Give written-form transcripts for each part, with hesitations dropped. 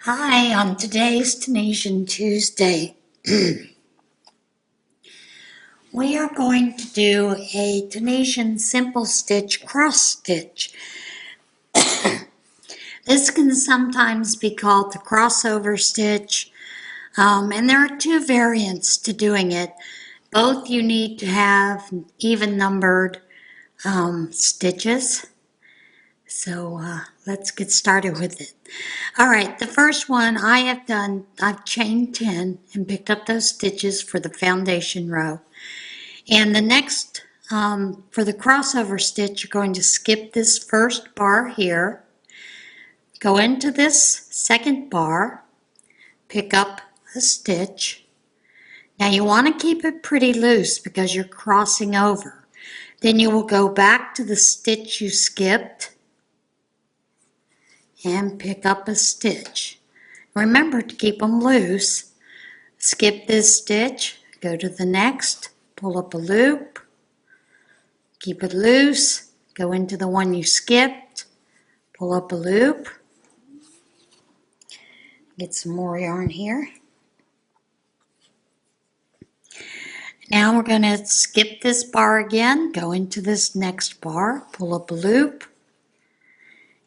Hi, on today's Tunisian Tuesday, we are going to do a Tunisian simple stitch cross stitch. This can sometimes be called the crossover stitch, and there are two variants to doing it. Both you need to have even numbered stitches. So let's get started with it. All right, the first one I've chained 10 and picked up those stitches for the foundation row. And the next, for the crossover stitch, you're going to skip this first bar here, go into this second bar, pick up a stitch. Now you want to keep it pretty loose because you're crossing over. Then you will go back to the stitch you skipped and pick up a stitch. Remember to keep them loose. Skip this stitch, go to the next, pull up a loop, keep it loose, go into the one you skipped, pull up a loop, get some more yarn here. Now we're going to skip this bar again, go into this next bar, pull up a loop,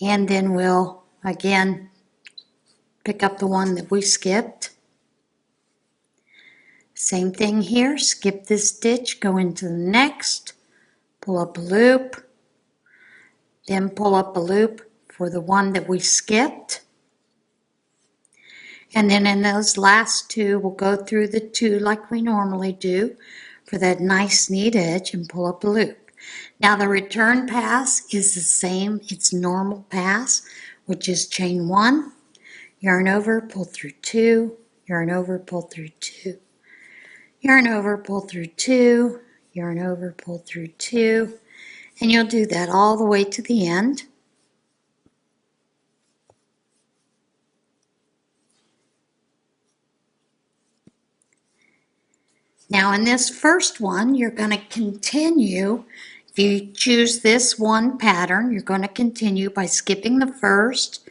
and then we'll again pick up the one that we skipped. Same thing here, skip this stitch, go into the next, pull up a loop, then pull up a loop for the one that we skipped. And then in those last two, we'll go through the two like we normally do for that nice neat edge and pull up a loop. Now the return pass is the same, it's normal pass, which is chain 1, yarn over, pull through 2, yarn over, pull through 2, yarn over, pull through 2, yarn over, pull through 2, and you'll do that all the way to the end. Now in this first one, you're going to continue, if you choose this one pattern, you're going to continue by skipping the first,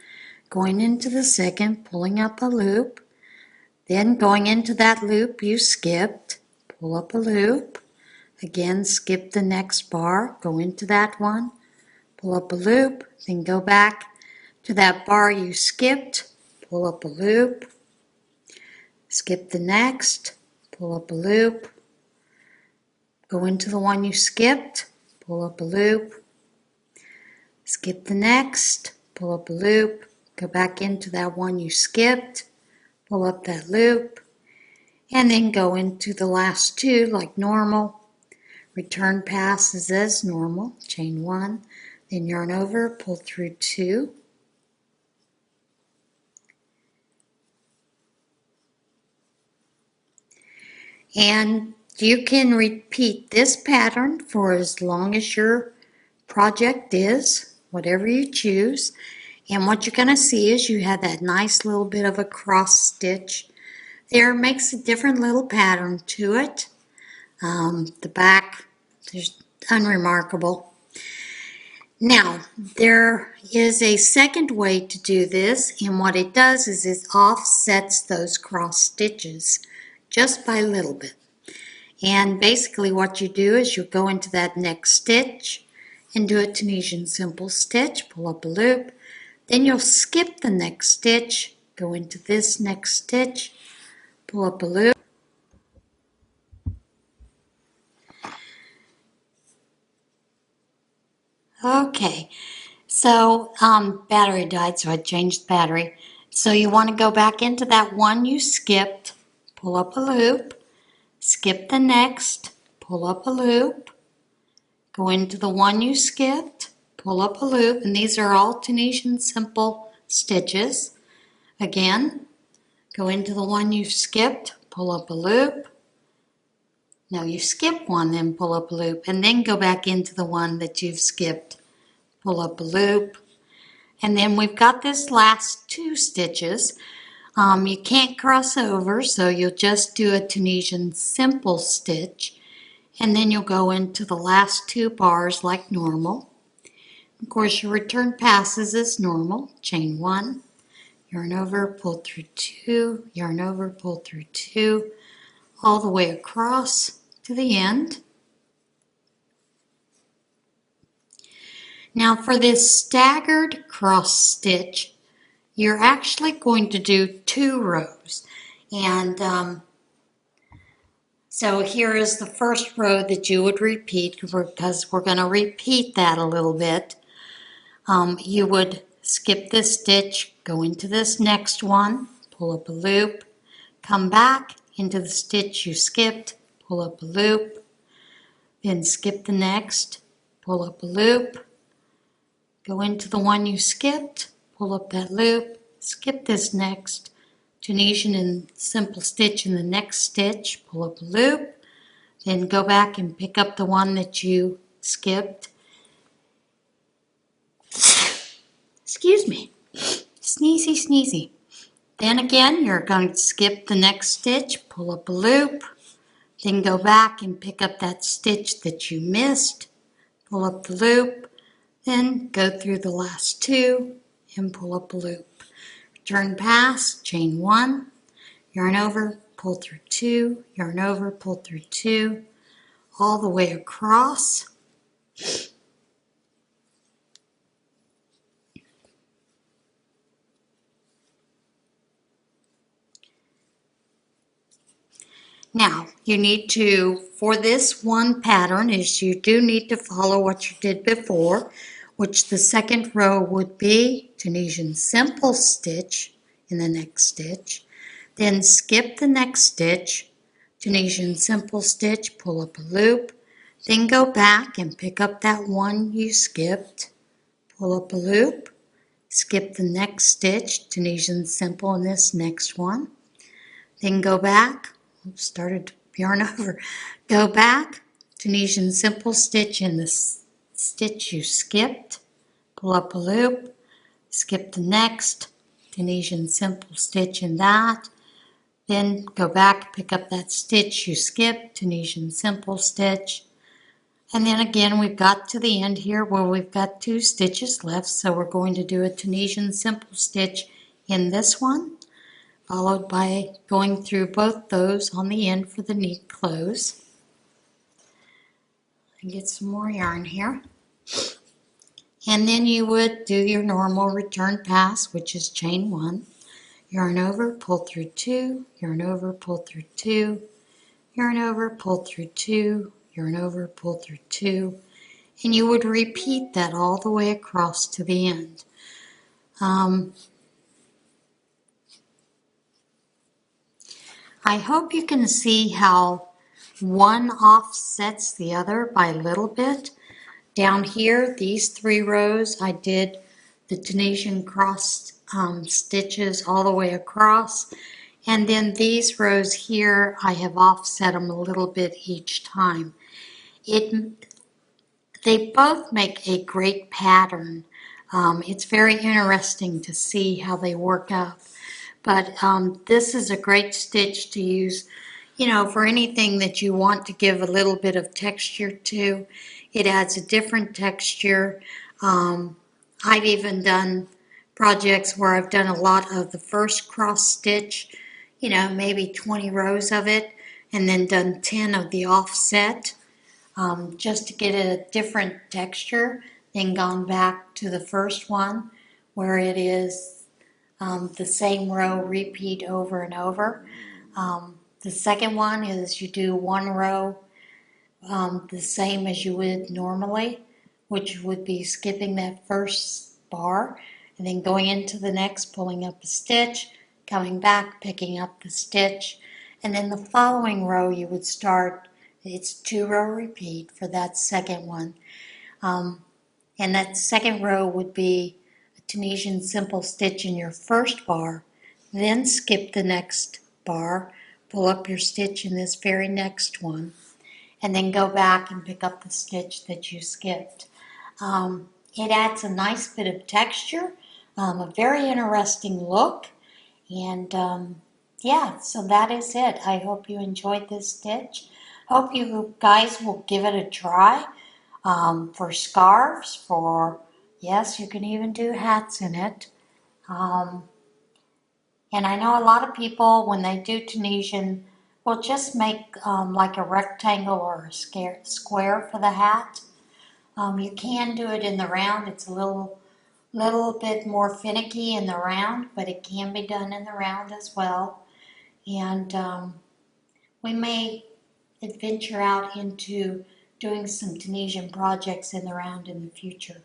going into the second, pulling up a loop, then going into that loop you skipped, pull up a loop, again skip the next bar, go into that one, pull up a loop, then go back to that bar you skipped, pull up a loop, skip the next, pull up a loop, go into the one you skipped, pull up a loop, skip the next, pull up a loop, go back into that one you skipped, pull up that loop, and then go into the last two like normal. Return passes as normal, chain 1, then yarn over, pull through 2, and you can repeat this pattern for as long as your project is, whatever you choose. And what you're going to see is you have that nice little bit of a cross stitch. There makes a different little pattern to it. The back is unremarkable. Now, there is a second way to do this, and what it does is it offsets those cross stitches just by a little bit. And basically what you do is you go into that next stitch and do a Tunisian simple stitch, pull up a loop, then you'll skip the next stitch, go into this next stitch, pull up a loop. Okay, so battery died, so I changed the battery. So you want to go back into that one you skipped, pull up a loop, skip the next, pull up a loop, go into the one you skipped, pull up a loop, and these are all Tunisian simple stitches. Again, go into the one you skipped, pull up a loop. Now you skip one, then pull up a loop, and then go back into the one that you've skipped, pull up a loop. And then we've got this last two stitches. You can't cross over, so you'll just do a Tunisian simple stitch, and then you'll go into the last two bars like normal. Of course, your return passes as normal, chain 1, yarn over, pull through 2, yarn over, pull through 2, all the way across to the end. Now for this staggered cross stitch, you're actually going to do 2 rows. And so here is the first row that you would repeat, because we're going to repeat that a little bit. You would skip this stitch, go into this next one, pull up a loop, come back into the stitch you skipped, pull up a loop, then skip the next, pull up a loop, go into the one you skipped, pull up that loop, skip this next, Tunisian and simple stitch in the next stitch, pull up a loop, then go back and pick up the one that you skipped. Excuse me, sneezy, sneezy. Then again, you're going to skip the next stitch, pull up a loop, then go back and pick up that stitch that you missed, pull up the loop, then go through the last 2 and pull up a loop. Turn past, chain 1, yarn over, pull through 2, yarn over, pull through 2, all the way across. Now, you need to, for this one pattern, is you do need to follow what you did before, which the second row would be Tunisian simple stitch in the next stitch, then skip the next stitch, Tunisian simple stitch, pull up a loop, then go back and pick up that one you skipped, pull up a loop, skip the next stitch, Tunisian simple in this next one, then go back, started to yarn over, go back, Tunisian simple stitch in the stitch you skipped, pull up a loop, skip the next, Tunisian simple stitch in that, then go back, pick up that stitch you skipped, Tunisian simple stitch, and then again we've got to the end here where we've got 2 stitches left, so we're going to do a Tunisian simple stitch in this one, followed by going through both those on the end for the neat close. And get some more yarn here. And then you would do your normal return pass, which is chain 1. Yarn over, pull through 2, yarn over, pull through 2, yarn over, pull through 2, yarn over, pull through 2. And you would repeat that all the way across to the end. I hope you can see how one offsets the other by a little bit. Down here, these 3 rows, I did the Tunisian cross stitches all the way across. And then these rows here, I have offset them a little bit each time. They both make a great pattern. It's very interesting to see how they work out. But this is a great stitch to use, you know, for anything that you want to give a little bit of texture to. It adds a different texture. I've even done projects where I've done a lot of the first cross stitch, you know, maybe 20 rows of it, and then done 10 of the offset, just to get a different texture, then gone back to the first one where it is the same row repeat over and over. The second one is you do 1 row the same as you would normally, which would be skipping that first bar and then going into the next, pulling up a stitch, coming back, picking up the stitch, and then the following row you would start, it's 2 row repeat for that second one. And that second row would be Tunisian simple stitch in your first bar, then skip the next bar, pull up your stitch in this very next one, and then go back and pick up the stitch that you skipped. It adds a nice bit of texture, a very interesting look, and yeah, so that is it. I hope you enjoyed this stitch. Hope you guys will give it a try for scarves, for yes, you can even do hats in it. And I know a lot of people, when they do Tunisian, will just make like a rectangle or a square for the hat. You can do it in the round. It's a little bit more finicky in the round, but it can be done in the round as well. And we may adventure out into doing some Tunisian projects in the round in the future.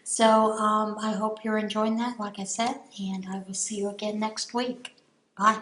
So I hope you're enjoying that, like I said, and I will see you again next week. Bye.